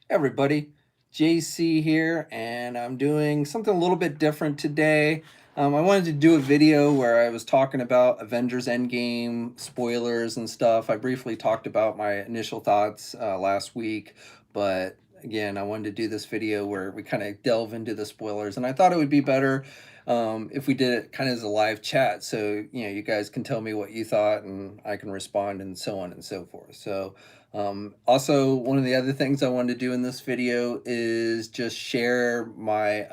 Everybody, JC here, and I'm doing something a little bit different today. I wanted to do a video where I was talking about Avengers Endgame spoilers and stuff. I briefly talked about my initial thoughts last week, but again, I wanted to do this video where we kind of delve into the spoilers, and I thought it would be better if we did it kind of as a live chat, so you guys can tell me what you thought, and I can respond, and so on and so forth. Also, one of the other things I wanted to do in this video is just share my,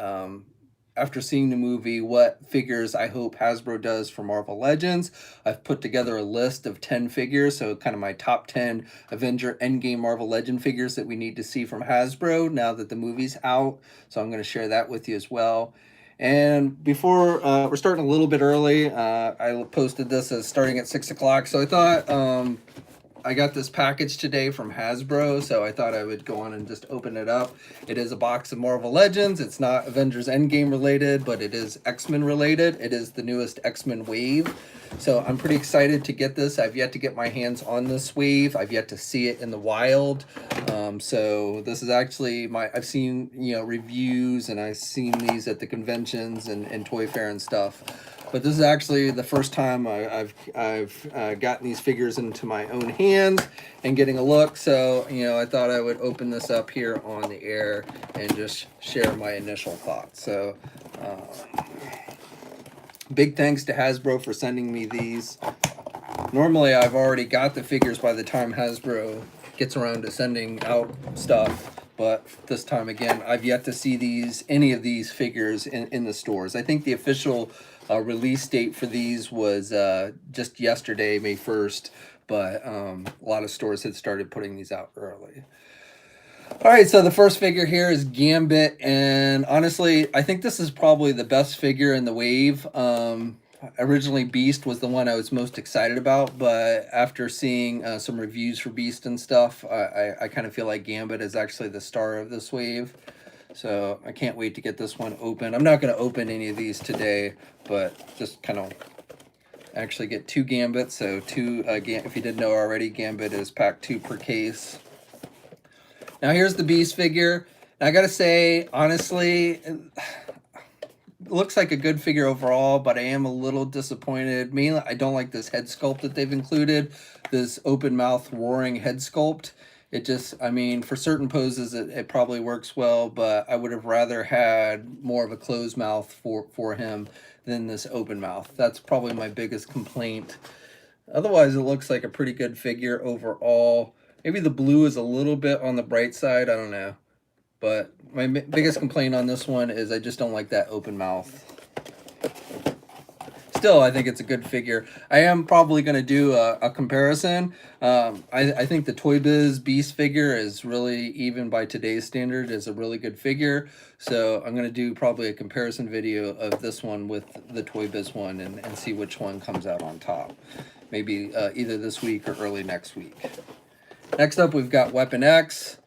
after seeing the movie, what figures I hope Hasbro does for Marvel Legends. I've put together a list of 10 figures, so kind of my top 10 Avenger Endgame Marvel Legend figures that we need to see from Hasbro now that the movie's out. So I'm going to share that with you as well. And before we're starting a little bit early, I posted this as starting at 6 o'clock. So I thought I got this package today from Hasbro, so I thought I would go on and just open it up. It is a box of Marvel Legends. It's not Avengers Endgame related, but it is X-Men related. It is the newest X-Men wave. So I'm pretty excited to get this. I've yet to get my hands on this wave. I've yet to see it in the wild. So this is actually I've seen, reviews, and I've seen these at the conventions and Toy Fair and stuff. But this is actually the first time I've gotten these figures into my own hands and getting a look. So I thought I would open this up here on the air and just share my initial thoughts. So big thanks to Hasbro for sending me these. Normally I've already got the figures by the time Hasbro gets around to sending out stuff, but this time again I've yet to see any of these figures in the stores. I think the official release date for these was just yesterday, May 1st, but a lot of stores had started putting these out early. All right, so the first figure here is Gambit, and honestly, I think this is probably the best figure in the wave. Originally, Beast was the one I was most excited about, but after seeing some reviews for Beast and stuff, I kind of feel like Gambit is actually the star of this wave. So I can't wait to get this one open. I'm not going to open any of these today, but just kind of actually get two Gambits. So two, if you didn't know already, Gambit is pack 2 per case. Now here's the Beast figure. And I gotta say, honestly, it looks like a good figure overall, but I am a little disappointed. Mainly, I don't like this head sculpt that they've included, this open mouth roaring head sculpt. It just, I mean, for certain poses, it probably works well, but I would have rather had more of a closed mouth for him than this open mouth. That's probably my biggest complaint. Otherwise, it looks like a pretty good figure overall. Maybe the blue is a little bit on the bright side. I don't know. But my biggest complaint on this one is I just don't like that open mouth. Still, I think it's a good figure. I am probably going to do a comparison. I think the Toy Biz Beast figure is really, even by today's standard, is a really good figure. So I'm going to do probably a comparison video of this one with the Toy Biz one and see which one comes out on top. Maybe either this week or early next week. Next up, we've got Weapon X.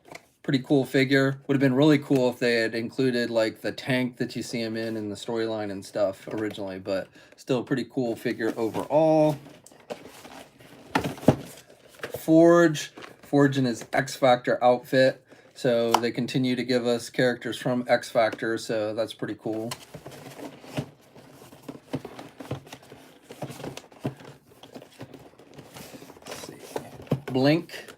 Pretty cool figure. Would have been really cool if they had included like the tank that you see him in the storyline and stuff originally, but still a pretty cool figure overall. Forge in his X Factor outfit. So they continue to give us characters from X Factor, so that's pretty cool. Let's see. Blink.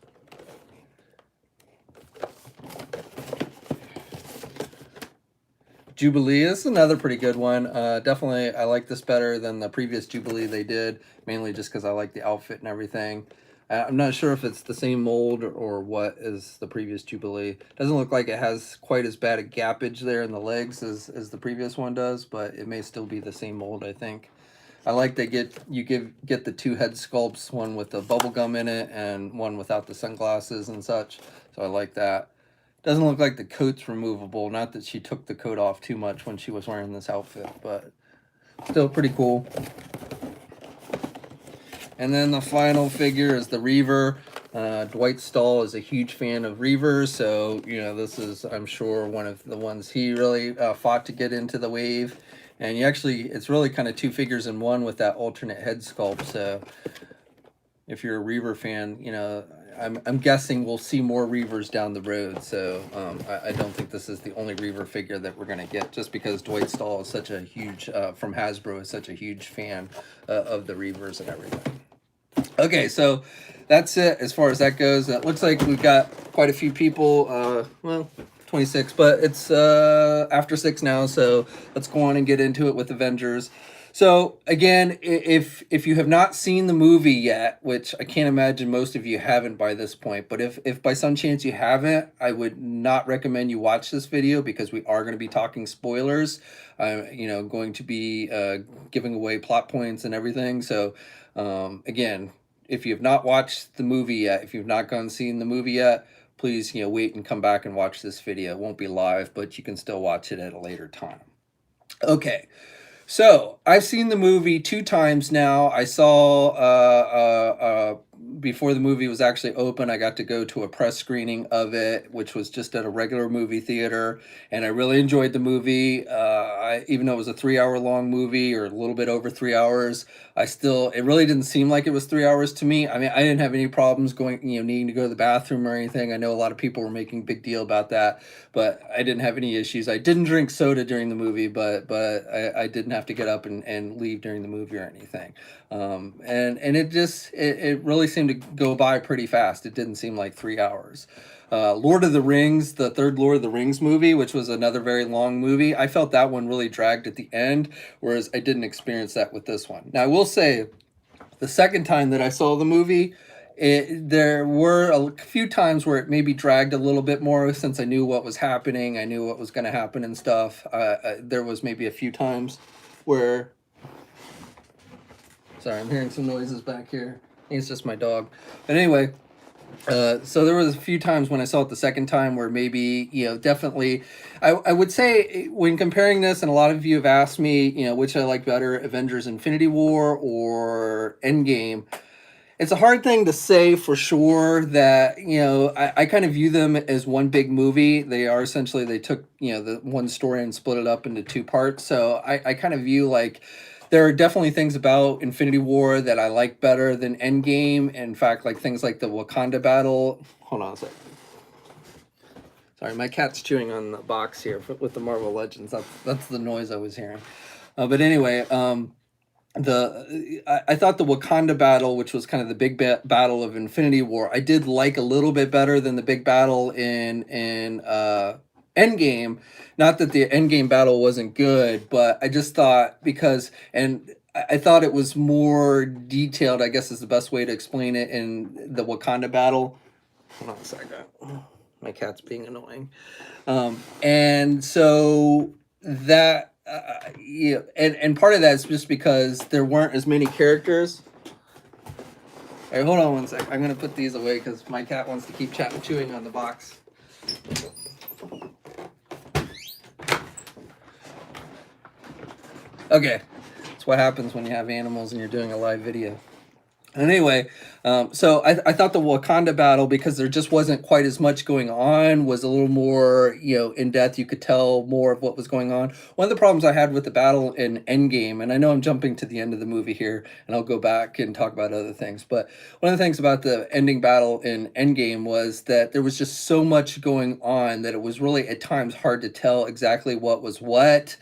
Jubilee is another pretty good one. Definitely, I like this better than the previous Jubilee they did, mainly just because I like the outfit and everything. I'm not sure if it's the same mold or what as the previous Jubilee. Doesn't look like it has quite as bad a gappage there in the legs as the previous one does, but it may still be the same mold, I think. I like they get the two head sculpts, one with the bubble gum in it and one without the sunglasses and such. So I like that. Doesn't look like the coat's removable. Not that she took the coat off too much when she was wearing this outfit, but still pretty cool. And then the final figure is the Reaver. Dwight Stahl is a huge fan of Reavers, so this is, I'm sure, one of the ones he really fought to get into the wave. And it's really kind of two figures in one with that alternate head sculpt. So if you're a Reaver fan, I'm guessing we'll see more Reavers down the road. So I don't think this is the only Reaver figure that we're gonna get, just because Dwight Stahl is such a huge from Hasbro is such a huge fan of the Reavers and everything. Okay, so that's it as far as that goes. It looks like we've got quite a few people. Well, 26, but it's after 6 now, so let's go on and get into it with Avengers. So again, if you have not seen the movie yet, which I can't imagine most of you haven't by this point, but if by some chance you haven't, I would not recommend you watch this video, because we are going to be talking spoilers. I'm going to be giving away plot points and everything. So again, if you have not watched the movie yet, if you've not gone and seen the movie yet, please wait and come back and watch this video. It won't be live, but you can still watch it at a later time. Okay, so I've seen the movie 2 times now. I saw before the movie was actually open, I got to go to a press screening of it, which was just at a regular movie theater, and I really enjoyed the movie. Even though it was a 3-hour long movie, or a little bit over 3 hours, it really didn't seem like it was 3 hours to me. I mean, I didn't have any problems going, needing to go to the bathroom or anything. I know a lot of people were making a big deal about that, but I didn't have any issues. I didn't drink soda during the movie, but I didn't have to get up and leave during the movie or anything. And it really seemed to go by pretty fast. It didn't seem like 3 hours. Lord of the Rings, the third Lord of the Rings movie, which was another very long movie, I felt that one really dragged at the end, whereas I didn't experience that with this one. Now, I will say, the second time that I saw the movie, there were a few times where it maybe dragged a little bit more, since I knew what was happening. I knew what was going to happen and stuff. There was maybe a few times where... Sorry, I'm hearing some noises back here. I think it's just my dog. But anyway, so there was a few times when I saw it the second time where maybe, definitely, I would say, when comparing this, and a lot of you have asked me, which I like better, Avengers Infinity War or Endgame. It's a hard thing to say for sure. That I kind of view them as one big movie. They are essentially, they took the one story and split it up into 2 parts. So I kind of view, like, there are definitely things about Infinity War that I like better than Endgame. In fact, like things like the Wakanda battle. Hold on a second. Sorry, my cat's chewing on the box here with the Marvel Legends. That's the noise I was hearing. But anyway, I thought the Wakanda battle, which was kind of the big battle of Infinity War, I did like a little bit better than the big battle in Endgame. Not that the Endgame battle wasn't good, but I just thought, I thought it was more detailed, I guess is the best way to explain it, in the Wakanda battle. Hold on a second. My cat's being annoying. And so that, and part of that is just because there weren't as many characters. All right, hold on one sec. I'm going to put these away because my cat wants to keep chewing on the box. Okay, that's what happens when you have animals and you're doing a live video. Anyway, so I thought the Wakanda battle, because there just wasn't quite as much going on, was a little more, in depth. You could tell more of what was going on. One of the problems I had with the battle in Endgame, and I know I'm jumping to the end of the movie here, and I'll go back and talk about other things, but one of the things about the ending battle in Endgame was that there was just so much going on that it was really at times hard to tell exactly what was what.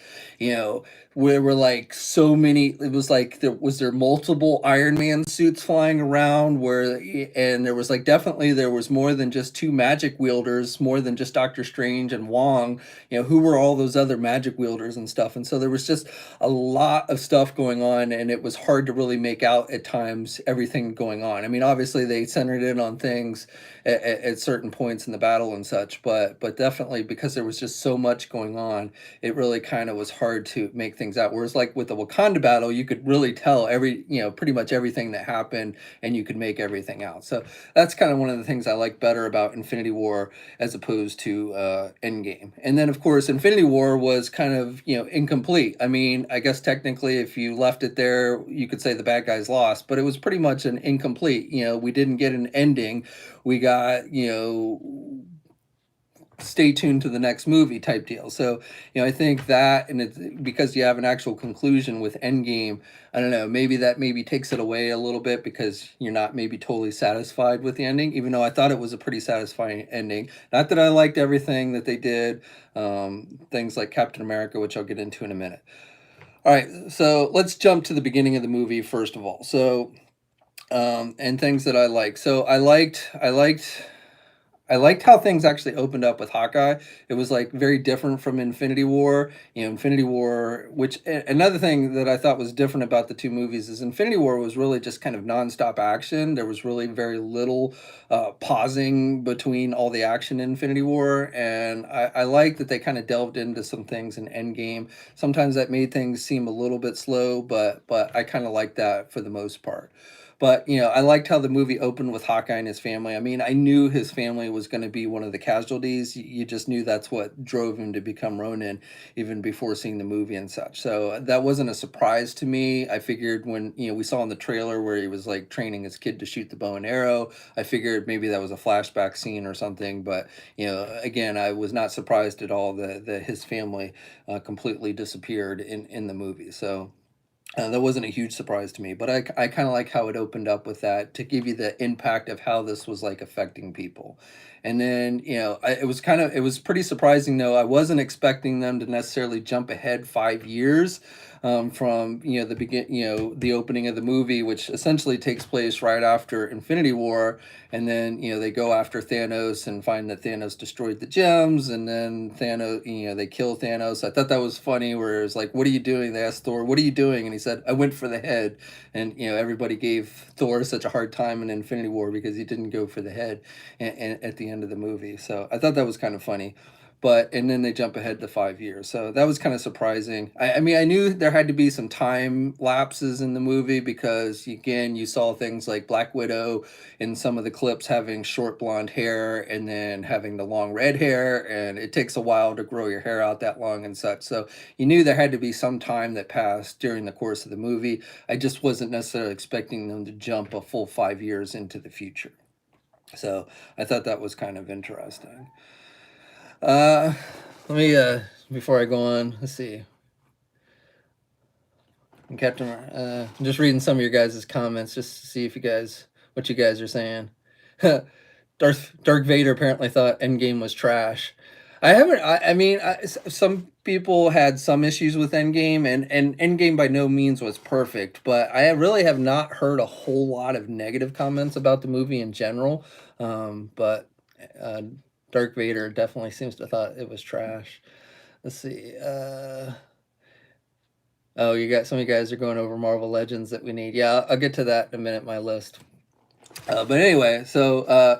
Where were like so many, it was like there multiple Iron Man suits flying around, and there was like, definitely there was more than just 2 magic wielders, more than just Doctor Strange and Wong. Who were all those other magic wielders and stuff? And so there was just a lot of stuff going on, and it was hard to really make out at times everything going on. I mean, obviously they centered in on things at certain points in the battle and such, but definitely, because there was just so much going on, it really kind of was hard to make things out. Whereas like with the Wakanda battle, you could really tell pretty much everything that happened, and you could make everything out. So that's kind of one of the things I like better about Infinity War as opposed to Endgame. And then of course Infinity War was kind of incomplete. I mean, I guess technically if you left it there, you could say the bad guys lost, but it was pretty much an incomplete. We didn't get an ending. We got stay tuned to the next movie type deal. So, I think that, and it's because you have an actual conclusion with Endgame. I don't know, maybe that maybe takes it away a little bit because you're not maybe totally satisfied with the ending, even though I thought it was a pretty satisfying ending. Not that I liked everything that they did, things like Captain America, which I'll get into in a minute. All right, so let's jump to the beginning of the movie first of all. So, and things that I like. So I liked how things actually opened up with Hawkeye. It was like very different from Infinity War. Infinity War, which another thing that I thought was different about the two movies is Infinity War was really just kind of nonstop action. There was really very little pausing between all the action in Infinity War, and I like that they kind of delved into some things in Endgame. Sometimes that made things seem a little bit slow, but I kind of like that for the most part. But I liked how the movie opened with Hawkeye and his family. I mean, I knew his family was going to be one of the casualties. You just knew that's what drove him to become Ronin, even before seeing the movie and such. So that wasn't a surprise to me. I figured when we saw in the trailer where he was like training his kid to shoot the bow and arrow, I figured maybe that was a flashback scene or something. But again, I was not surprised at all that his family completely disappeared in the movie. So. That wasn't a huge surprise to me, but I kind of like how it opened up with that to give you the impact of how this was like affecting people. And then, it was pretty surprising though. I wasn't expecting them to necessarily jump ahead 5 years from, the opening of the movie, which essentially takes place right after Infinity War. And then, they go after Thanos and find that Thanos destroyed the gems. And then Thanos, they kill Thanos. I thought that was funny where it was like, what are you doing? They asked Thor, what are you doing? And he said, I went for the head. And, everybody gave Thor such a hard time in Infinity War because he didn't go for the head at the end of the movie. So I thought that was kind of funny. And then they jump ahead to 5 years. So that was kind of surprising. I mean, I knew there had to be some time lapses in the movie because, again, you saw things like Black Widow in some of the clips having short blonde hair and then having the long red hair. And it takes a while to grow your hair out that long and such. So you knew there had to be some time that passed during the course of the movie. I just wasn't necessarily expecting them to jump a full 5 years into the future. So I thought that was kind of interesting. Uh, let me before I go on, let's see. Captain, I'm just reading some of your guys' comments just to see if what you guys are saying. Darth Vader apparently thought Endgame was trash. I haven't. I mean, some people had some issues with Endgame, and Endgame by no means was perfect. But I really have not heard a whole lot of negative comments about the movie in general. But uh, Darth Vader definitely seems to thought it was trash. Let's see. Oh, you got some of you guys are going over Marvel Legends that we need. Yeah, I'll get to that in a minute. My list. But anyway, so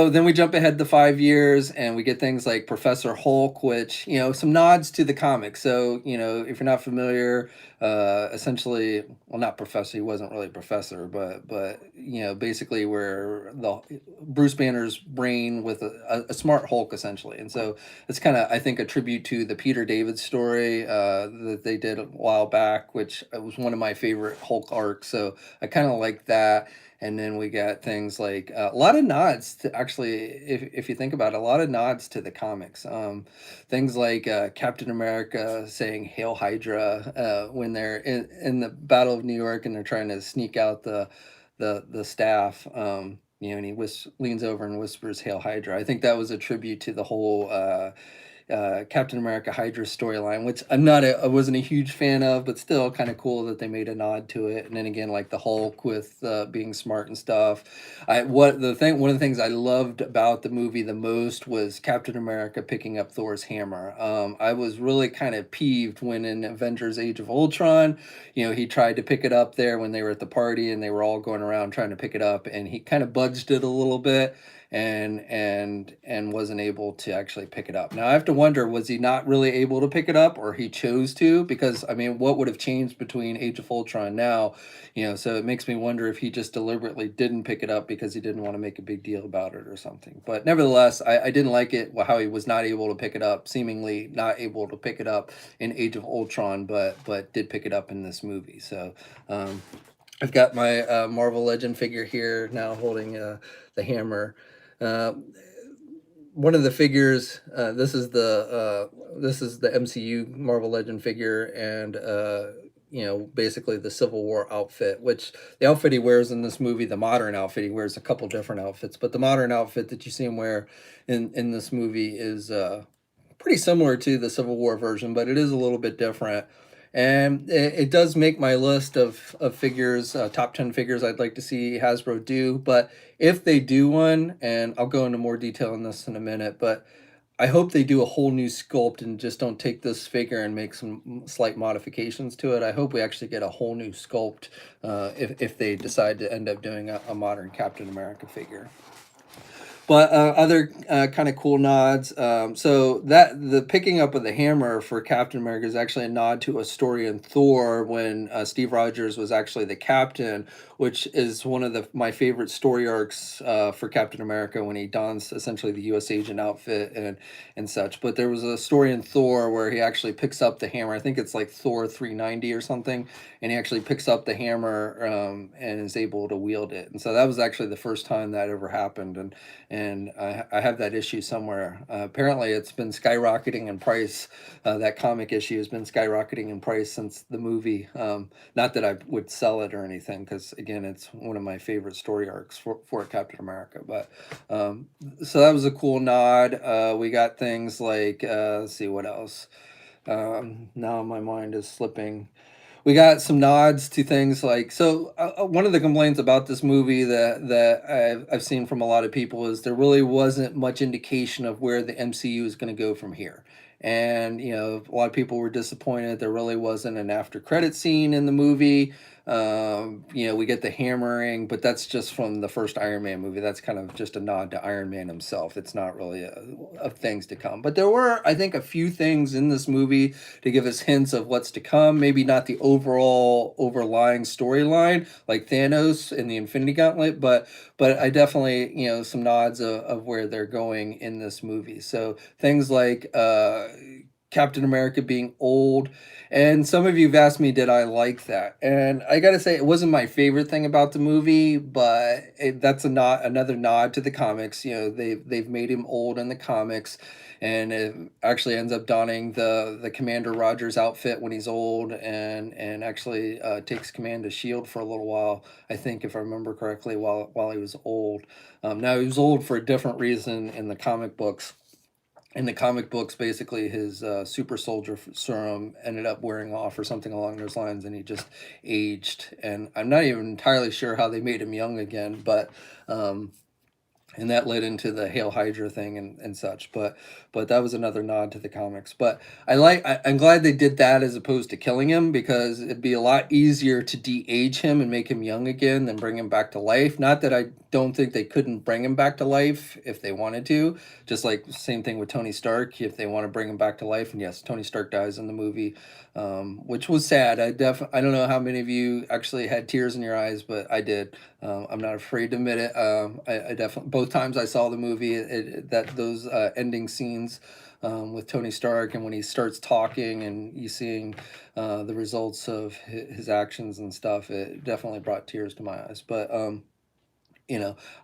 then we jump ahead to 5 years, and we get things like Professor Hulk, which some nods to the comics. So if you're not familiar, essentially, well, not professor. He wasn't really a professor, but basically, where the Bruce Banner's brain with a smart Hulk, essentially, and so it's kind of I think a tribute to the Peter David story that they did a while back, which was one of my favorite Hulk arcs. So I kind of like that. And then we got things like a lot of nods to actually, if you think about it, a lot of nods to the comics. Things like Captain America saying "Hail Hydra" when they're in the Battle of New York and they're trying to sneak out the staff. And he leans over and whispers "Hail Hydra." I think that was a tribute to the whole Captain America Hydra storyline, which I wasn't a huge fan of, but still kind of cool that they made a nod to it. And then again, like the Hulk with being smart and stuff. One of the things I loved about the movie the most was Captain America picking up Thor's hammer. I was really kind of peeved when in Avengers: Age of Ultron, he tried to pick it up there when they were at the party and they were all going around trying to pick it up, and he kind of budged it a little bit and wasn't able to actually pick it up. Now I have to wonder, was he not really able to pick it up or he chose to? Because I mean, what would have changed between Age of Ultron now? So it makes me wonder if he just deliberately didn't pick it up because he didn't want to make a big deal about it or something. But nevertheless, I didn't like it how he was not able to pick it up, seemingly not able to pick it up in Age of Ultron, but did pick it up in this movie. So I've got my Marvel Legend figure here now holding the hammer. Uh, one of the figures. This is the MCU Marvel Legend figure, and basically the Civil War outfit, which the outfit he wears in this movie, the modern outfit, he wears a couple different outfits, but the modern outfit that you see him wear in this movie is pretty similar to the Civil War version, but it is a little bit different. And it does make my list of figures, top 10 figures I'd like to see Hasbro do. But if they do one, and I'll go into more detail on this in a minute, but I hope they do a whole new sculpt and just don't take this figure and make some slight modifications to it. I hope we actually get a whole new sculpt if they decide to end up doing a modern Captain America figure. But other kind of cool nods. So that the picking up of the hammer for Captain America is actually a nod to a story in Thor when Steve Rogers was actually the captain, which is one of my favorite story arcs for Captain America when he dons essentially the U.S. agent outfit and such. But there was a story in Thor where he actually picks up the hammer. I think it's like Thor 390 or something, and he actually picks up the hammer and is able to wield it. And so that was actually the first time that ever happened. And I have that issue somewhere. Apparently, it's been skyrocketing in price. That comic issue has been skyrocketing in price since the movie. Not that I would sell it or anything, because again, it's one of my favorite story arcs for Captain America. But so that was a cool nod. We got things like let's see what else. Now my mind is slipping. We got some nods to things like one of the complaints about this movie that I've seen from a lot of people is there really wasn't much indication of where the MCU is going to go from here. And a lot of people were disappointed there really wasn't an after credit scene in the movie. We get the hammering, but that's just from the first Iron Man movie. That's kind of just a nod to Iron Man himself. It's not really of things to come. But there were, I think, a few things in this movie to give us hints of what's to come. Maybe not the overall overlying storyline like Thanos in the Infinity Gauntlet, but I definitely some nods of where they're going in this movie. So things like Captain America being old. And some of you have asked me, did I like that? And I got to say, it wasn't my favorite thing about the movie, but that's another nod to the comics. They've made him old in the comics, and it actually ends up donning the Commander Rogers outfit when he's old, and actually takes command of Shield for a little while. I think, if I remember correctly, while he was old. Now he was old for a different reason in the comic books. In the comic books, basically his super soldier serum ended up wearing off or something along those lines, and he just aged. And I'm not even entirely sure how they made him young again, but and that led into the Hail Hydra thing and such. But that was another nod to the comics. But I'm glad they did that as opposed to killing him, because it'd be a lot easier to de-age him and make him young again than bring him back to life. Not that I don't think they couldn't bring him back to life if they wanted to. Just like same thing with Tony Stark, if they want to bring him back to life. And yes, Tony Stark dies in the movie, which was sad. I don't know how many of you actually had tears in your eyes, but I did. I'm not afraid to admit it. I definitely, both times I saw the movie, that those ending scenes with Tony Stark, and when he starts talking and you seeing the results of his actions and stuff, it definitely brought tears to my eyes. But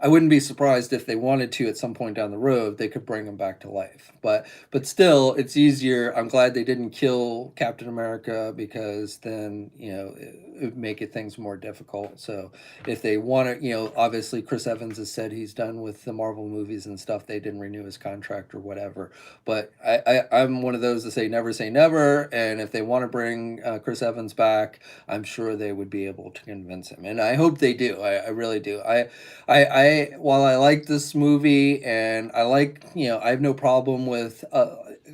I wouldn't be surprised if they wanted to at some point down the road, they could bring him back to life. But still, it's easier. I'm glad they didn't kill Captain America, because then it would make things more difficult. So if they want to, obviously Chris Evans has said he's done with the Marvel movies and stuff. They didn't renew his contract or whatever. But I'm one of those that say never. And if they want to bring Chris Evans back, I'm sure they would be able to convince him, and I hope they do. I really do. While I like this movie, and I have no problem with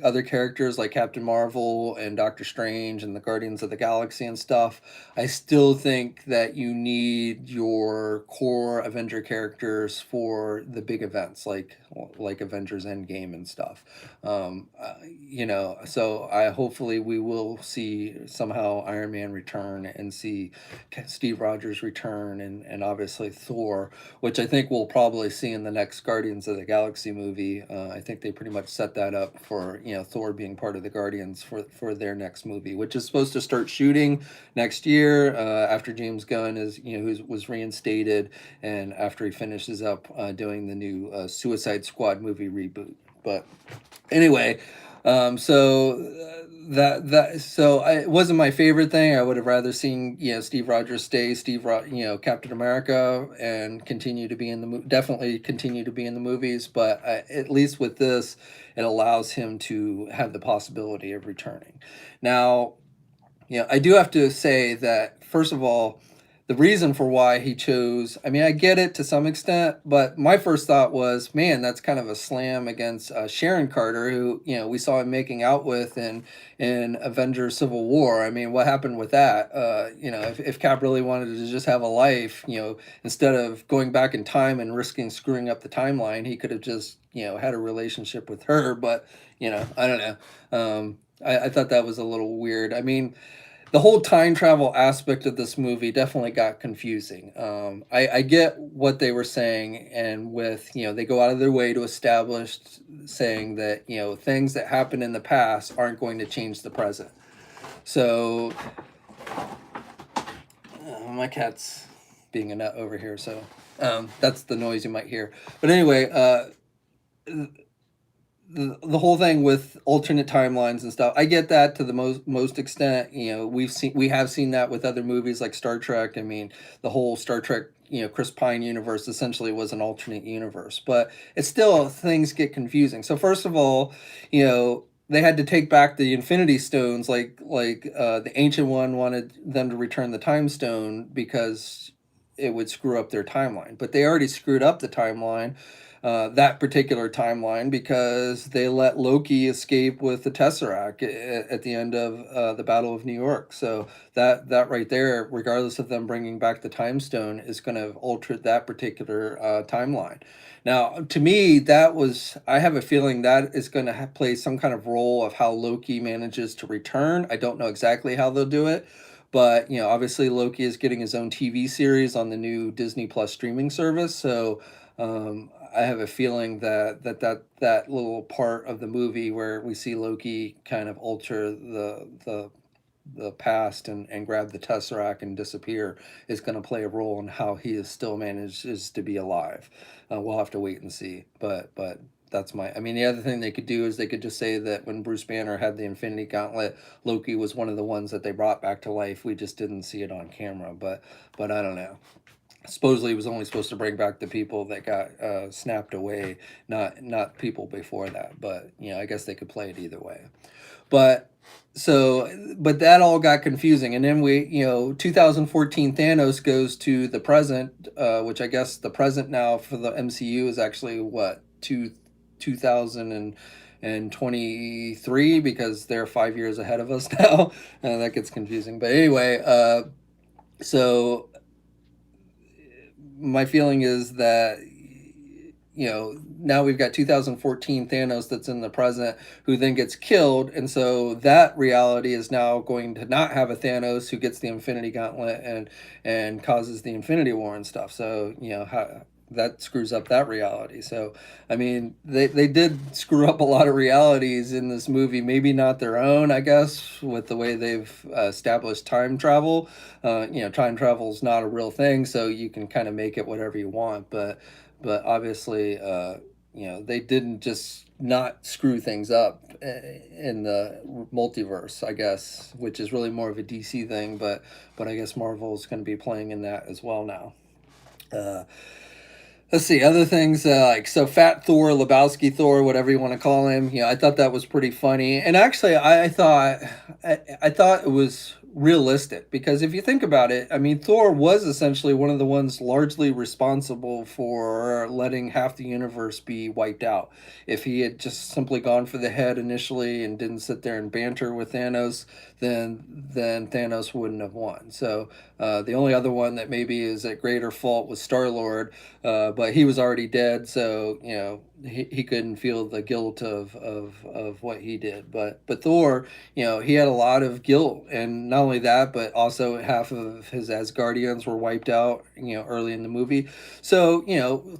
other characters like Captain Marvel and Doctor Strange and the Guardians of the Galaxy and stuff. I still think that you need your core Avenger characters for the big events like Avengers Endgame and stuff. So I hopefully we will see somehow Iron Man return and see Steve Rogers return, and obviously Thor, which I think we'll probably see in the next Guardians of the Galaxy movie. I think they pretty much set that up for Thor being part of the Guardians for their next movie, which is supposed to start shooting next year after James Gunn who was reinstated, and after he finishes up doing the new Suicide Squad movie reboot. But anyway, it wasn't my favorite thing. I would have rather seen Steve Rogers stay Captain America and continue to be in definitely continue to be in the movies. But at least with this, it allows him to have the possibility of returning. Now, I do have to say that, first of all, the reason for why he chose, I mean, I get it to some extent, but my first thought was, man, that's kind of a slam against Sharon Carter, who, we saw him making out with in Avengers Civil War. I mean, what happened with that? If Cap really wanted to just have a life, instead of going back in time and risking screwing up the timeline, he could have just, had a relationship with her. But, I don't know. I thought that was a little weird. I mean, the whole time travel aspect of this movie definitely got confusing. I get what they were saying, and with they go out of their way to establish saying that things that happen in the past aren't going to change the present. So my cat's being a nut over here, so that's the noise you might hear. But anyway, the whole thing with alternate timelines and stuff, I get that to the most extent. We have seen that with other movies like Star Trek. I mean, the whole Star Trek Chris Pine universe essentially was an alternate universe, but it's still, things get confusing. So first of all, they had to take back the Infinity Stones, the Ancient One wanted them to return the Time Stone because it would screw up their timeline, but they already screwed up the timeline, that particular timeline, because they let Loki escape with the Tesseract at the end of the Battle of New York. So that right there, regardless of them bringing back the Time Stone, is going to have altered that particular timeline. Now, to me, I have a feeling that is going to play some kind of role of how Loki manages to return. I don't know exactly how they'll do it. But obviously Loki is getting his own TV series on the new Disney Plus streaming service. So I have a feeling that little part of the movie where we see Loki kind of alter the past and grab the Tesseract and disappear is going to play a role in how he is still manages to be alive. We'll have to wait and see. But that's I mean, the other thing they could do is they could just say that when Bruce Banner had the Infinity Gauntlet, Loki was one of the ones that they brought back to life. We just didn't see it on camera. But I don't know. Supposedly, he was only supposed to bring back the people that got snapped away, not people before that. But I guess they could play it either way. But but that all got confusing, and then 2014 Thanos goes to the present, which I guess the present now for the MCU is actually what 2023, because they're 5 years ahead of us now. That gets confusing, but anyway, so my feeling is that now we've got 2014 Thanos that's in the present, who then gets killed, and so that reality is now going to not have a Thanos who gets the Infinity Gauntlet and causes the Infinity War and stuff. So that screws up that reality. So I mean, they did screw up a lot of realities in this movie. Maybe not their own, I guess, with the way they've established time travel. Time travel is not a real thing, so you can kind of make it whatever you want. But obviously, they didn't just not screw things up in the multiverse, I guess, which is really more of a DC thing. But I guess Marvel is going to be playing in that as well now. Let's see, other things, Fat Thor, Lebowski Thor, whatever you want to call him. I thought that was pretty funny, and actually, I thought it was realistic, because if you think about it, I mean, Thor was essentially one of the ones largely responsible for letting half the universe be wiped out. If he had just simply gone for the head initially and didn't sit there and banter with Thanos, then Thanos wouldn't have won. So the only other one that maybe is at greater fault was Star-Lord, but he was already dead, so he couldn't feel the guilt of what he did. But Thor, he had a lot of guilt, and not only that, but also half of his Asgardians were wiped out, early in the movie. So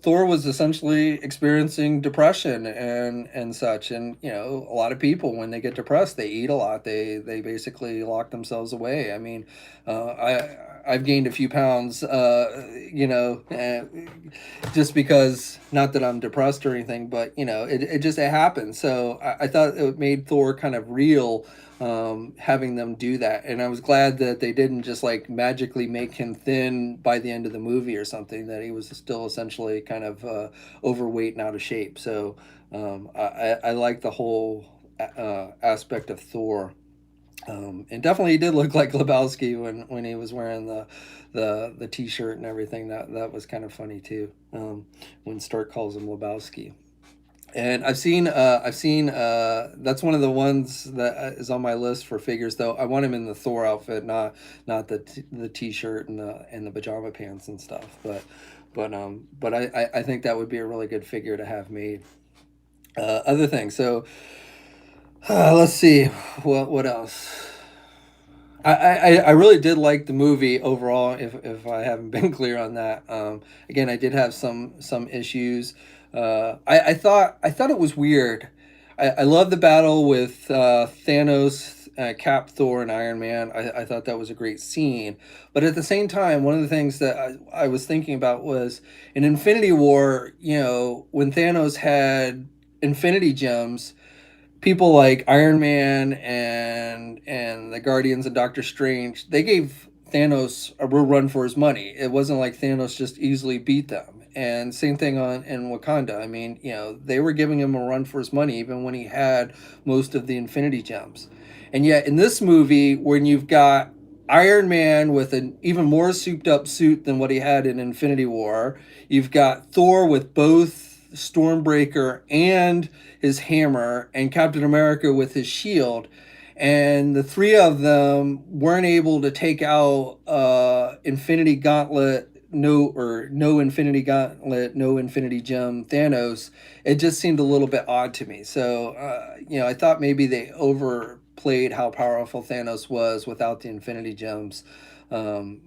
Thor was essentially experiencing depression and such, and a lot of people, when they get depressed, they eat a lot. They basically lock themselves away. I mean, I've gained a few pounds, just because, not that I'm depressed or anything, but it just it happened. So I thought it made Thor kind of real, having them do that, and I was glad that they didn't just like magically make him thin by the end of the movie or something. That he was still essentially kind of overweight and out of shape. So I like the whole aspect of Thor. And definitely he did look like Lebowski when he was wearing the t-shirt and everything. That was kind of funny too. When Stark calls him Lebowski. And I've seen that's one of the ones that is on my list for figures, though. I want him in the Thor outfit, not the t-shirt and the pajama pants and stuff. But I think that would be a really good figure to have made. Other things. So let's see what else. I really did like the movie overall. If I haven't been clear on that, again, I did have some issues. I thought it was weird. I love the battle with Thanos, Cap, Thor, and Iron Man. I thought that was a great scene. But at the same time, one of the things that I was thinking about was in Infinity War. When Thanos had Infinity Gems, people like Iron Man and the Guardians and Doctor Strange, they gave Thanos a real run for his money. It wasn't like Thanos just easily beat them. And same thing on in Wakanda. I mean, they were giving him a run for his money even when he had most of the Infinity Gems. And yet in this movie, when you've got Iron Man with an even more souped up suit than what he had in Infinity War, you've got Thor with both Stormbreaker and his hammer, and Captain America with his shield. And the three of them weren't able to take out Infinity Gauntlet, no Infinity Gauntlet, no Infinity Gem Thanos. It just seemed a little bit odd to me. So, I thought maybe they overplayed how powerful Thanos was without the Infinity Gems. Um,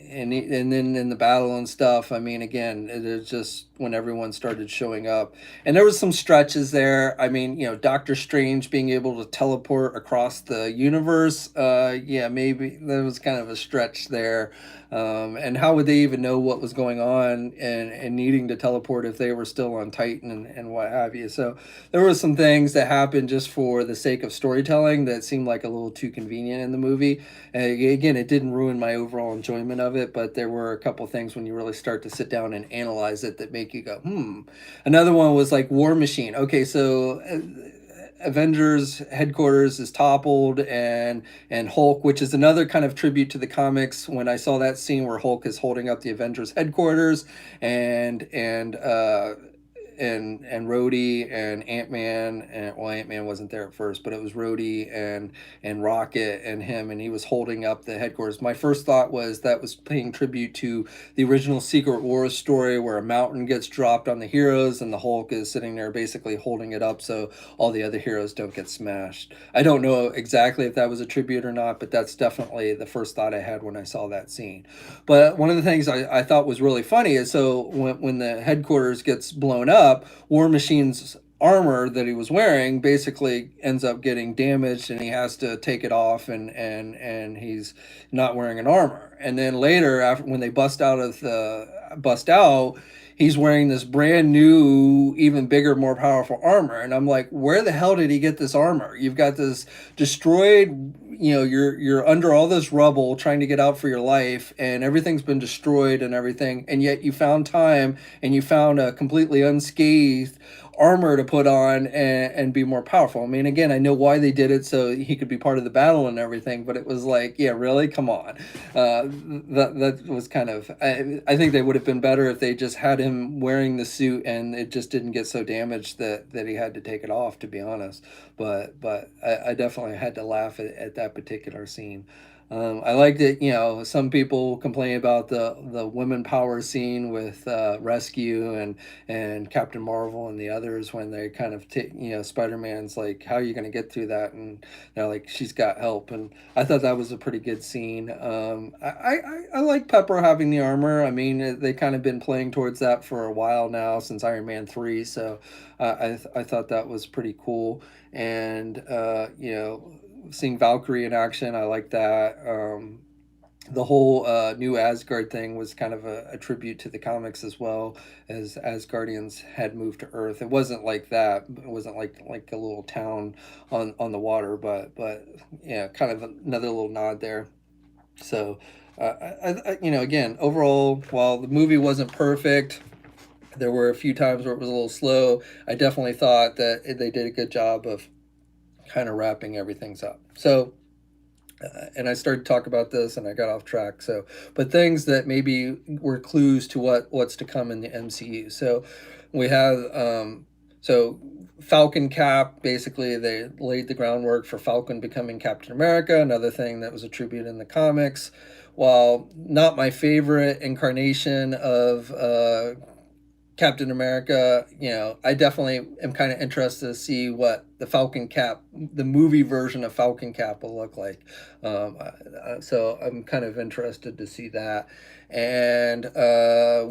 and then in the battle and stuff, I mean, again, it is just when everyone started showing up, and there was some stretches there. I mean, Doctor Strange being able to teleport across the universe, yeah, maybe there was kind of a stretch there. And how would they even know what was going on and needing to teleport if they were still on Titan and what have you? So there were some things that happened just for the sake of storytelling that seemed like a little too convenient in the movie. Again, it didn't ruin my overall enjoyment of it, but there were a couple things when you really start to sit down and analyze it that make you go, hmm. Another one was like War Machine. Okay, so Avengers headquarters is toppled, and Hulk, which is another kind of tribute to the comics. When I saw that scene where Hulk is holding up the Avengers headquarters, and Rhodey and Ant Man, and well, Ant Man wasn't there at first, but it was Rhodey and Rocket and him, and he was holding up the headquarters. My first thought was that was paying tribute to the original Secret Wars story, where a mountain gets dropped on the heroes, and the Hulk is sitting there basically holding it up so all the other heroes don't get smashed. I don't know exactly if that was a tribute or not, but that's definitely the first thought I had when I saw that scene. But one of the things I thought was really funny is, so when the headquarters gets blown up, War Machine's armor that he was wearing basically ends up getting damaged, and he has to take it off, and he's not wearing an armor. And then later, after when they bust out, he's wearing this brand new, even bigger, more powerful armor. And I'm like, where the hell did he get this armor? You've got this destroyed, you're under all this rubble trying to get out for your life, and everything's been destroyed and everything, and yet you found time and you found a completely unscathed armor to put on and be more powerful. I mean, again, I know why they did it, so he could be part of the battle and everything, but it was like, yeah, really, come on. That was kind of, I think they would have been better if they just had him wearing the suit and it just didn't get so damaged that he had to take it off, to be honest. But I definitely had to laugh at that particular scene. I liked it. Some people complain about the women power scene with Rescue and Captain Marvel and the others, when they kind of Spider Man's like, how are you going to get through that? And they're like, she's got help. And I thought that was a pretty good scene. I like Pepper having the armor. I mean, they kind of been playing towards that for a while now, since Iron Man 3. So I thought that was pretty cool. And seeing Valkyrie in action, I like that. the whole new Asgard thing was kind of a tribute to the comics as well, as Asgardians had moved to Earth. It wasn't like that. It wasn't like a little town on the water, but yeah, kind of another little nod there. So, again, overall, while the movie wasn't perfect, there were a few times where it was a little slow. I definitely thought that they did a good job of kind of wrapping everything up. So, and I started to talk about this and I got off track. So, but things that maybe were clues to what's to come in the MCU. So, we have so Falcon Cap. Basically, they laid the groundwork for Falcon becoming Captain America. Another thing that was a tribute in the comics. While not my favorite incarnation of Captain America, I definitely am kind of interested to see what the Falcon Cap, the movie version of Falcon Cap, will look like. So I'm kind of interested to see that. And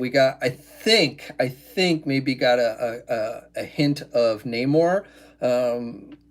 we got, I think maybe got a hint of Namor.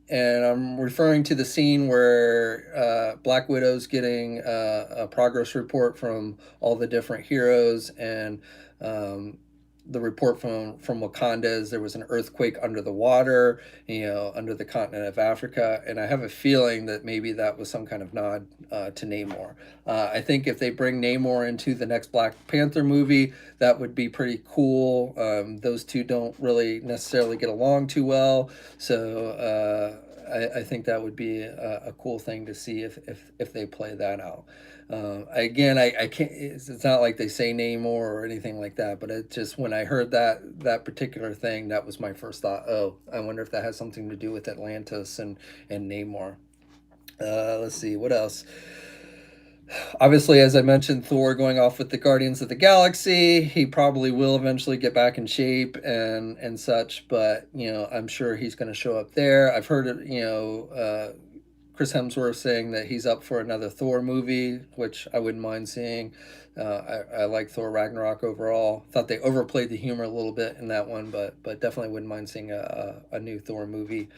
And I'm referring to the scene where Black Widow's getting a progress report from all the different heroes, and um, the report from Wakanda is there was an earthquake under the water, under the continent of Africa, and I have a feeling that maybe that was some kind of nod to Namor. I think if they bring Namor into the next Black Panther movie, that would be pretty cool. Those two don't really necessarily get along too well, so I think that would be a cool thing to see if they play that out. Again, I can't. It's not like they say Namor or anything like that, but it just when I heard that particular thing, that was my first thought. Oh, I wonder if that has something to do with Atlantis and Namor. Let's see what else. Obviously, as I mentioned, Thor going off with the Guardians of the Galaxy. He probably will eventually get back in shape and such, but I'm sure he's going to show up there. I've heard it. Chris Hemsworth saying that he's up for another Thor movie, which I wouldn't mind seeing. I like Thor Ragnarok overall. Thought they overplayed the humor a little bit in that one, but definitely wouldn't mind seeing a new Thor movie.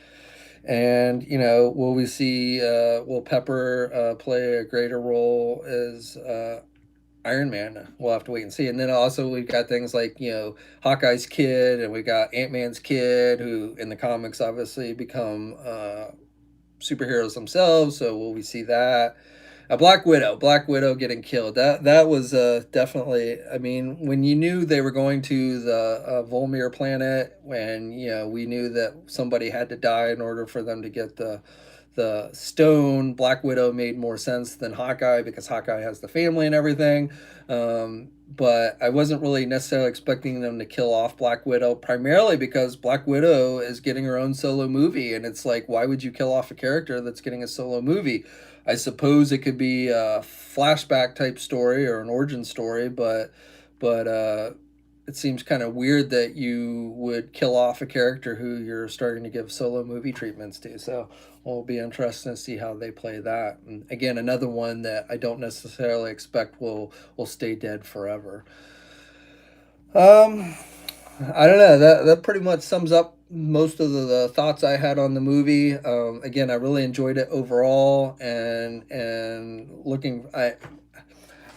And will we see will Pepper play a greater role as Iron Man? We'll have to wait and see. And then also we've got things like Hawkeye's kid, and we got Ant Man's kid, who in the comics obviously become superheroes themselves. So will we see that? A Black Widow getting killed. That was definitely. I mean, when you knew they were going to the Volmir planet, when we knew that somebody had to die in order for them to get the stone. Black Widow made more sense than Hawkeye because Hawkeye has the family and everything. But I wasn't really necessarily expecting them to kill off Black Widow, primarily because Black Widow is getting her own solo movie, and it's like, why would you kill off a character that's getting a solo movie? I suppose it could be a flashback type story or an origin story, but it seems kind of weird that you would kill off a character who you're starting to give solo movie treatments to. So it'll be interesting to see how they play that. And again, another one that I don't necessarily expect will stay dead forever. Um, I don't know. That pretty much sums up most of the thoughts I had on the movie. Again, I really enjoyed it overall, and looking,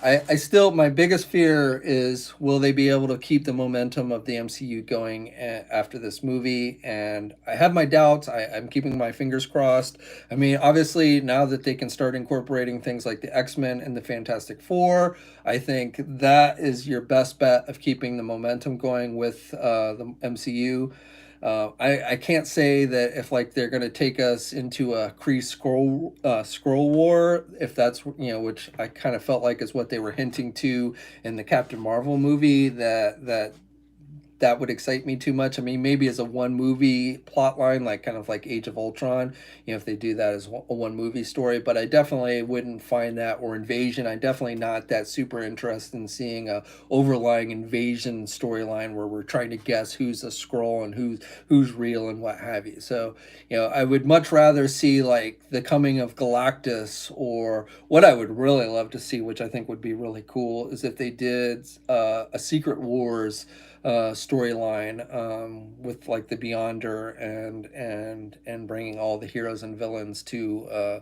I still, my biggest fear is, will they be able to keep the momentum of the MCU going after this movie? And I have my doubts. I'm keeping my fingers crossed. I mean, obviously, now that they can start incorporating things like the X-Men and the Fantastic Four, I think that is your best bet of keeping the momentum going with the MCU. I can't say that if like they're going to take us into a Kree scroll war, if that's which I kind of felt like is what they were hinting to in the Captain Marvel movie, that would excite me too much. I mean, maybe as a one movie plot line, like kind of like Age of Ultron, if they do that as a one movie story. But I definitely wouldn't find that, or Invasion. I'm definitely not that super interested in seeing a overlying invasion storyline where we're trying to guess who's a scroll and who's real and what have you. So, I would much rather see like the coming of Galactus, or what I would really love to see, which I think would be really cool, is if they did a Secret Wars storyline with like the Beyonder and bringing all the heroes and villains to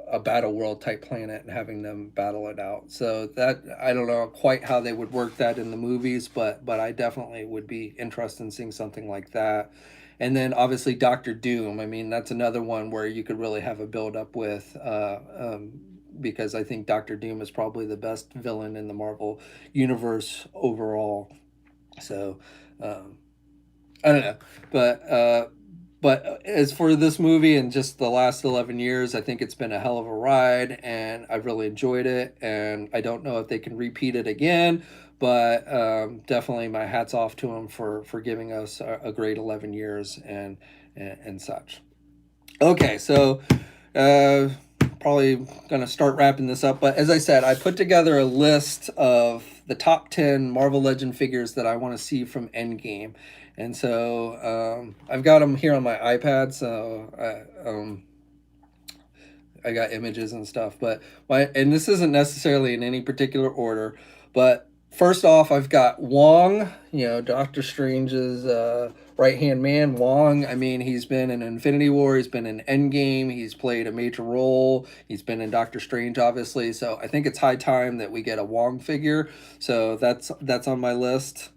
a battle world type planet and having them battle it out. So that, I don't know quite how they would work that in the movies, but I definitely would be interested in seeing something like that. And then obviously Doctor Doom. I mean, that's another one where you could really have a build up with. Because I think Doctor Doom is probably the best villain in the Marvel universe overall. So um, I don't know, but as for this movie and just the last 11 years, I think it's been a hell of a ride, and I've really enjoyed it. And I don't know if they can repeat it again, but definitely my hats off to them for giving us a great 11 years and such. Okay, so uh, probably going to start wrapping this up. But as I said, I put together a list of the top 10 Marvel Legend figures that I want to see from Endgame. And so I've got them here on my iPad. So I got images and stuff, but and this isn't necessarily in any particular order, but first off, I've got Wong, Doctor Strange's right hand man. Wong, I mean, he's been in Infinity War, he's been in Endgame, he's played a major role, he's been in Doctor Strange, obviously. So I think it's high time that we get a Wong figure. So that's on my list.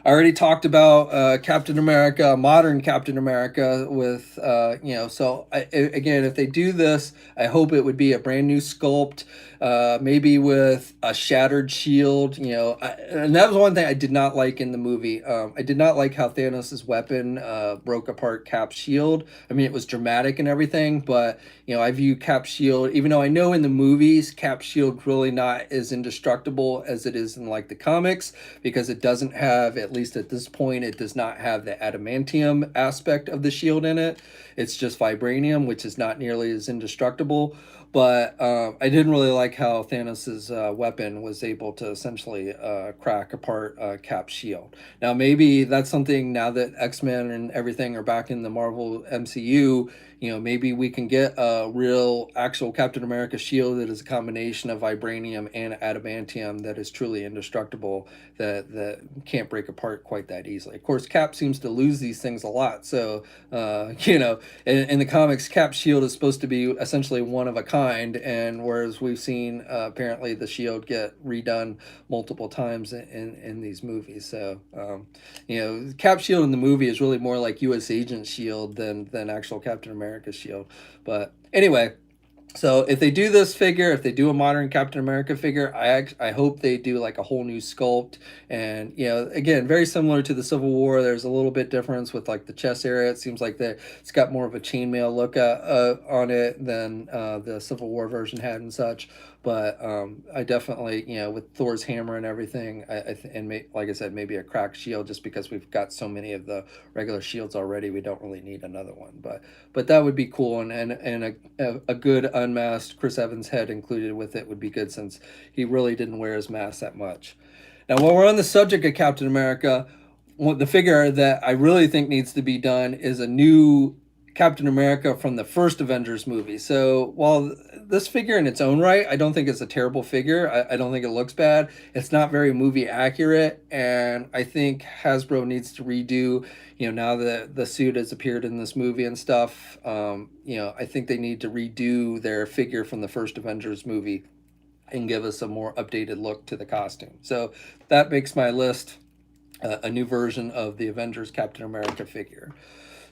I already talked about Captain America, modern Captain America, with So again, if they do this, I hope it would be a brand new sculpt, maybe with a shattered shield. And that was one thing I did not like in the movie. I did not like how Thanos' weapon broke apart Cap's shield. I mean, it was dramatic and everything, but I view Cap's shield, even though I know in the movies Cap's shield really not as indestructible as it is in like the comics, because it doesn't have, at least at this point, it does not have the adamantium aspect of the shield in it. It's just vibranium, which is not nearly as indestructible. But I didn't really like how Thanos' weapon was able to essentially crack apart Cap's shield. Now, maybe that's something, now that X-Men and everything are back in the Marvel MCU, maybe we can get a real actual Captain America shield that is a combination of vibranium and adamantium that is truly indestructible, that can't break apart quite that easily. Of course, Cap seems to lose these things a lot. So, in the comics, Cap's shield is supposed to be essentially one of a kind, and whereas we've seen apparently the shield get redone multiple times in these movies. So, Cap shield in the movie is really more like U.S. Agent shield than actual Captain America's shield. But anyway, so if they do this figure, if they do a modern Captain America figure, I hope they do like a whole new sculpt. And again, very similar to the Civil War. There's a little bit difference with like the chest area. It seems like it's got more of a chainmail look on it than the Civil War version had and such. But I definitely, with Thor's hammer and everything, like I said, maybe a cracked shield, just because we've got so many of the regular shields already, we don't really need another one. But that would be cool, and a good unmasked Chris Evans head included with it would be good, since he really didn't wear his mask that much. Now, while we're on the subject of Captain America, the figure that I really think needs to be done is a new Captain America from the first Avengers movie. So while this figure in its own right, I don't think it's a terrible figure. I don't think it looks bad. It's not very movie accurate, and I think Hasbro needs to redo. Now that the suit has appeared in this movie and stuff, I think they need to redo their figure from the first Avengers movie and give us a more updated look to the costume. So that makes my list a new version of the Avengers Captain America figure.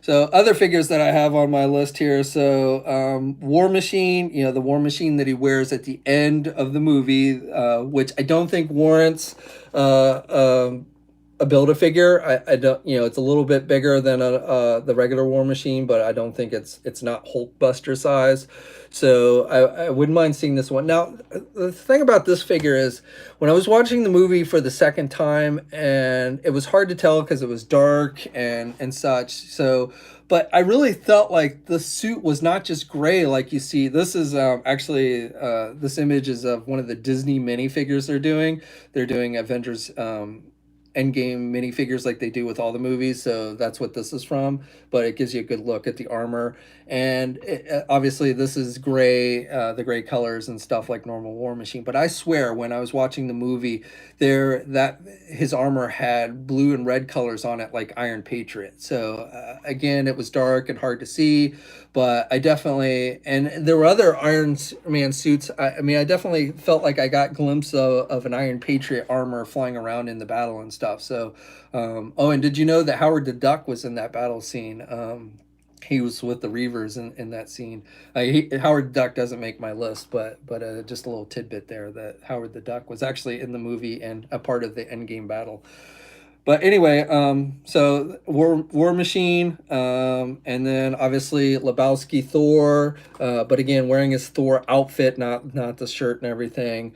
So other figures that I have on my list here. So War Machine, the War Machine that he wears at the end of the movie, which I don't think warrants a Build-A-Figure. I don't, it's a little bit bigger than the regular War Machine, but I don't think it's not Hulkbuster size. So I wouldn't mind seeing this one. Now, the thing about this figure is, when I was watching the movie for the second time, and it was hard to tell because it was dark and such. So, but I really felt like the suit was not just gray like you see. This is actually this image is of one of the Disney minifigures they're doing. They're doing Avengers. Endgame minifigures like they do with all the movies, so that's what this is from. But it gives you a good look at the armor, and obviously this is gray, the gray colors and stuff like normal War Machine. But I swear, when I was watching the movie, there that his armor had blue and red colors on it, like Iron Patriot. So again, it was dark and hard to see, but I definitely, and there were other Iron Man suits. I mean, I definitely felt like I got glimpse of an Iron Patriot armor flying around in the battle and stuff. So, oh, and did you know that Howard the Duck was in that battle scene? He was with the Reavers in that scene. Howard the Duck doesn't make my list, but just a little tidbit there that Howard the Duck was actually in the movie and a part of the Endgame battle. But anyway, so War Machine, and then obviously Lebowski Thor, but again wearing his Thor outfit, not the shirt and everything.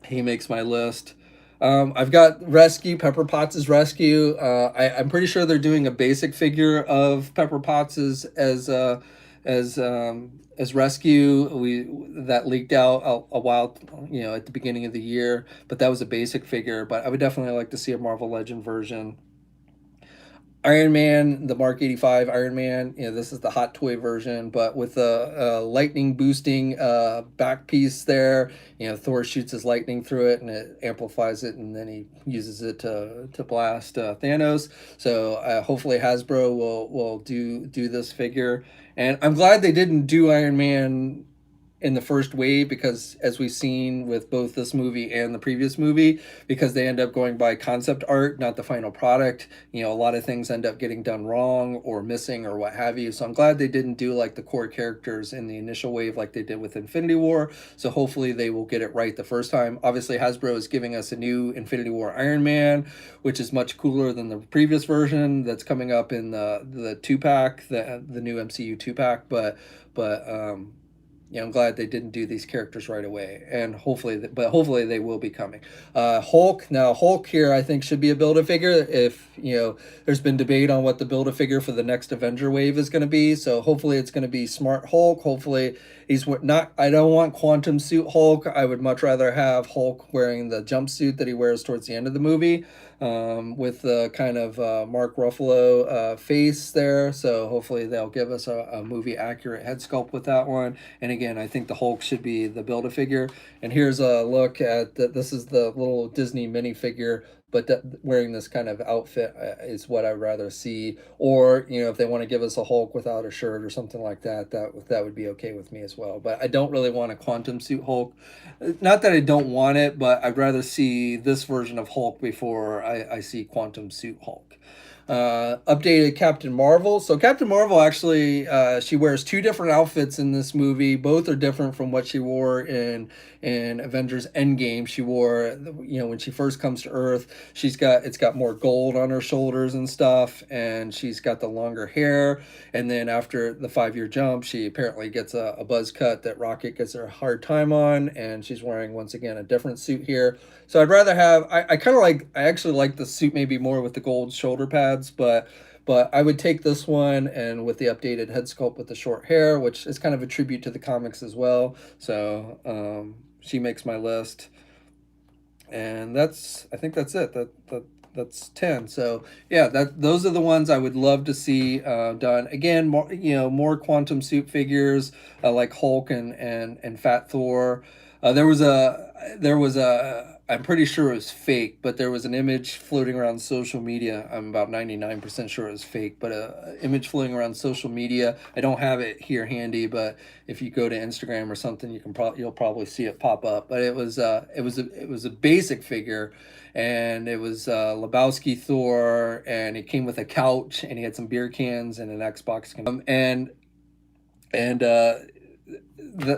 He makes my list. I've got Rescue, Pepper Potts' Rescue. I'm pretty sure they're doing a basic figure of Pepper Potts as Rescue. We that leaked out a while, at the beginning of the year, but that was a basic figure. But I would definitely like to see a Marvel Legend version. Iron Man, the Mark 85 Iron Man, this is the hot toy version, but with a lightning boosting back piece there. Thor shoots his lightning through it and it amplifies it, and then he uses it to blast Thanos. So hopefully Hasbro will do this figure. And I'm glad they didn't do Iron Man in the first wave, because as we've seen with both this movie and the previous movie, because they end up going by concept art, not the final product, a lot of things end up getting done wrong or missing or what have you. So I'm glad they didn't do like the core characters in the initial wave like they did with Infinity War. So hopefully they will get it right the first time. Obviously Hasbro is giving us a new Infinity War Iron Man, which is much cooler than the previous version that's coming up in the 2-pack, the new MCU 2-pack. But I'm glad they didn't do these characters right away, and hopefully they will be coming. Hulk, now Hulk here I think should be a Build-A-Figure. If there's been debate on what the Build-A-Figure for the next Avenger wave is going to be, so hopefully it's going to be Smart Hulk. Hopefully he's not. I don't want Quantum Suit Hulk. I would much rather have Hulk wearing the jumpsuit that he wears towards the end of the movie, with the kind of Mark Ruffalo face there. So hopefully they'll give us a movie accurate head sculpt with that one. And again, I think the Hulk should be the Build-A-Figure. And here's a look at this is the little Disney minifigure, but wearing this kind of outfit is what I'd rather see. Or if they want to give us a Hulk without a shirt or something like that, that would be okay with me as well. But I don't really want a Quantum Suit Hulk. Not that I don't want it, but I'd rather see this version of Hulk before I see Quantum Suit Hulk. Updated Captain Marvel. So Captain Marvel actually, she wears two different outfits in this movie. Both are different from what she wore in Avengers Endgame. She wore, when she first comes to Earth, it's got more gold on her shoulders and stuff, and she's got the longer hair. And then after the 5-year jump, she apparently gets a buzz cut that Rocket gets her a hard time on, and she's wearing once again a different suit here. So I'd rather have. I actually like the suit maybe more with the gold shoulder pads, but I would take this one and with the updated head sculpt with the short hair, which is kind of a tribute to the comics as well. So she makes my list, and I think that's it. That's 10. So yeah, those are the ones I would love to see done. Again, more quantum suit figures like Hulk and Fat Thor. There was a I'm pretty sure it was fake, but there was an image floating around social media. I'm about 99% sure it was fake, but a image floating around social media. I don't have it here handy, but if you go to Instagram or something, you'll probably see it pop up. But it was a basic figure, and it was Lebowski Thor, and it came with a couch, and he had some beer cans and an Xbox. And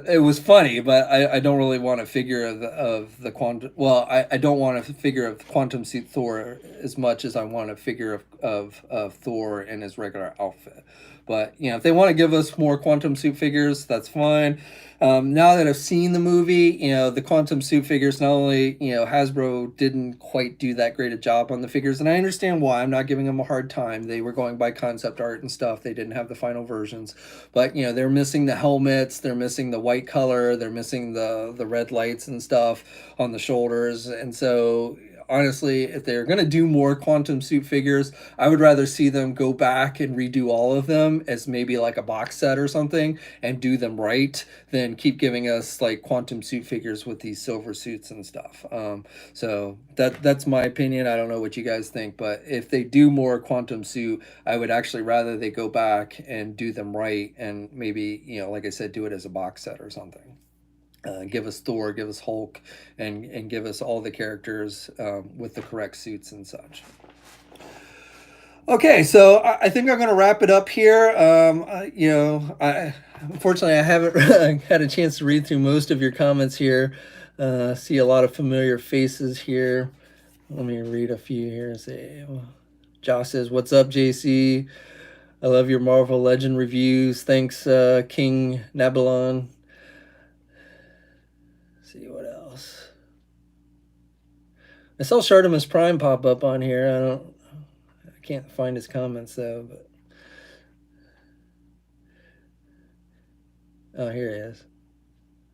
it was funny, but I don't really want a figure of the quantum. Well, I don't want a figure of Quantum Suit Thor as much as I want a figure of Thor in his regular outfit. But if they want to give us more Quantum Suit figures, that's fine. Now that I've seen the movie, the Quantum Suit figures, not only, Hasbro didn't quite do that great a job on the figures, and I understand why. I'm not giving them a hard time. They were going by concept art and stuff. They didn't have the final versions. But, they're missing the helmets, they're missing the white color, they're missing the red lights and stuff on the shoulders. And so honestly, if they're going to do more quantum suit figures, I would rather see them go back and redo all of them as maybe like a box set or something and do them right than keep giving us like quantum suit figures with these silver suits and stuff. So that's my opinion. I don't know what you guys think, but if they do more quantum suit, I would actually rather they go back and do them right and maybe, like I said, do it as a box set or something. Give us Thor, give us Hulk, and give us all the characters with the correct suits and such. Okay, so I think I'm going to wrap it up here. Unfortunately, I haven't had a chance to read through most of your comments here. See a lot of familiar faces here. Let me read a few here. Say, Josh says, "What's up, JC? I love your Marvel Legend reviews. Thanks, King Nabalon." See what else. I saw Shartimus Prime pop up on here. I can't find his comments though. But oh, here he is.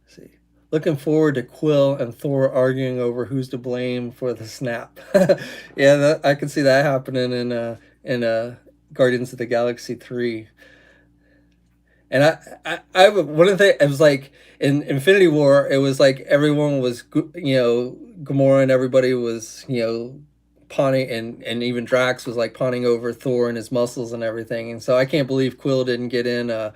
Let's see. Looking forward to Quill and Thor arguing over who's to blame for the snap. Yeah, I can see that happening in Guardians of the Galaxy 3. And one of the things, it was like in Infinity War, it was like everyone was, Gamora and everybody was, pawning, and even Drax was like pawning over Thor and his muscles and everything. And so I can't believe Quill didn't get in a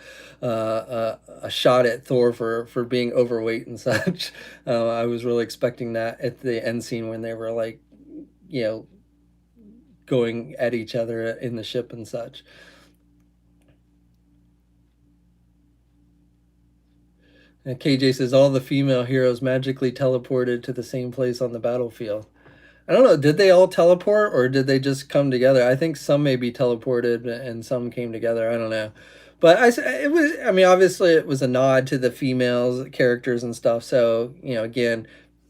shot at Thor for being overweight and such. I was really expecting that at the end scene when they were like, you know, going at each other in the ship and such. And KJ says all the female heroes magically teleported to the same place on the battlefield. I don't know. Did they all teleport or did they just come together? I think some maybe teleported and some came together. I don't know. But it was. I mean, obviously, it was a nod to the females characters and stuff. So again,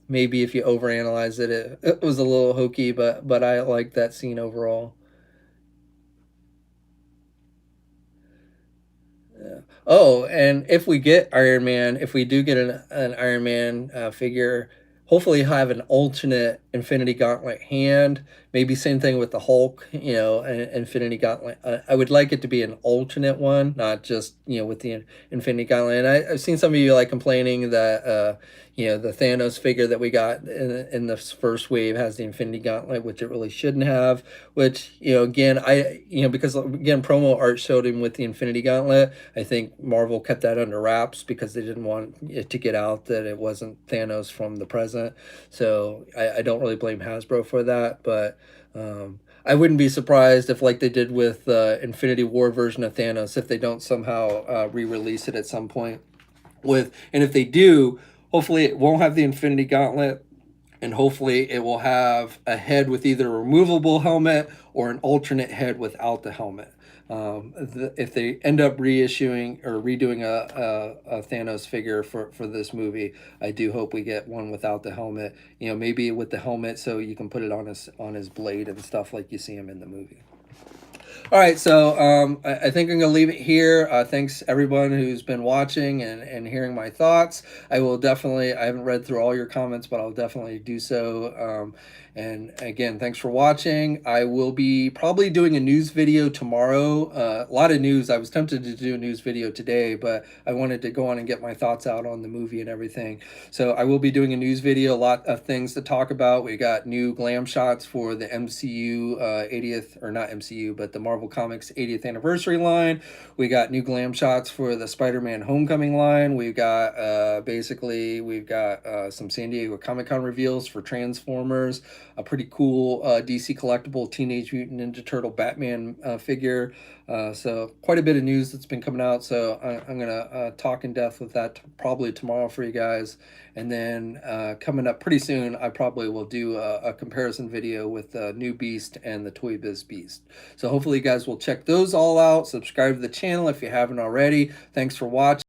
maybe if you overanalyze it, it was a little hokey. But I like that scene overall. Yeah. Oh, and if we get Iron Man, if we do get an Iron Man figure, hopefully have an alternate Infinity Gauntlet hand. Maybe same thing with the Hulk, Infinity Gauntlet. I would like it to be an alternate one, not just with the Infinity Gauntlet. And I've seen some of you like complaining that the Thanos figure that we got in this first wave has the Infinity Gauntlet, which it really shouldn't have. Which again, because again promo art showed him with the Infinity Gauntlet. I think Marvel kept that under wraps because they didn't want it to get out that it wasn't Thanos from the present. So I don't really blame Hasbro for that, but I wouldn't be surprised if, like they did with Infinity War version of Thanos, if they don't somehow re-release it at some point. And if they do, hopefully it won't have the Infinity Gauntlet, and hopefully it will have a head with either a removable helmet or an alternate head without the helmet. If they end up reissuing or redoing a Thanos figure for this movie, I do hope we get one without the helmet. Maybe with the helmet so you can put it on his blade and stuff like you see him in the movie. All right, so I think I'm going to leave it here. Thanks everyone who's been watching and hearing my thoughts. I haven't read through all your comments, but I'll definitely do so. And again, thanks for watching. I will be probably doing a news video tomorrow. A lot of news. I was tempted to do a news video today, but I wanted to go on and get my thoughts out on the movie and everything. So I will be doing a news video, a lot of things to talk about. We got new glam shots for the MCU 80th, or not MCU, but the Marvel Comics 80th anniversary line. We got new glam shots for the Spider-Man Homecoming line. We've got some San Diego Comic-Con reveals for Transformers, a pretty cool DC collectible Teenage Mutant Ninja Turtle Batman figure. So quite a bit of news that's been coming out. So I'm going to talk in depth with that probably tomorrow for you guys. And then coming up pretty soon, I probably will do a comparison video with the new Beast and the Toy Biz Beast. So hopefully you guys will check those all out. Subscribe to the channel if you haven't already. Thanks for watching.